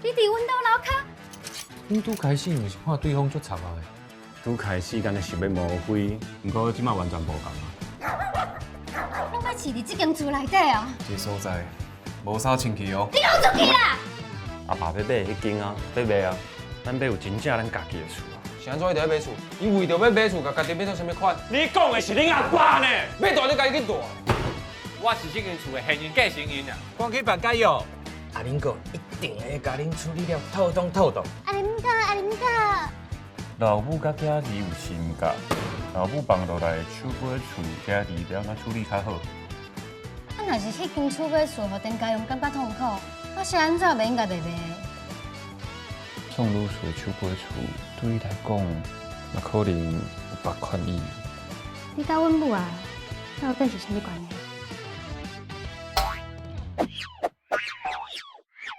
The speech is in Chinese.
你伫阮兜楼骹，恁拄开始毋是看对方足惨啊？拄开始敢若想要模灰，不过即马完全无共啊。我要饲伫这间厝内底哦。这所在无啥清气哦。你弄出去啦！阿爸要买迄间啊，要买啊，咱买有真正咱家己的厝啊。是安怎一定要买厝？伊为着要买厝，甲家己买做啥物款？你讲的是恁阿爸呢？要大你家己去大。我是这间厝的现任继承人啊。光去办家哟，阿林哥一定会甲恁处理了透通透透。阿林哥，阿林哥，老母甲囝儿有心格，老母放落来手尾厝，囝儿了哪处理较好？啊，若是迄间厝要厝，互丁家用感觉痛苦，我是安怎袂应该袂卖？送卤水手尾厝，对伊来讲，也可能有别款意。你甲阮母啊，到底是啥物关系？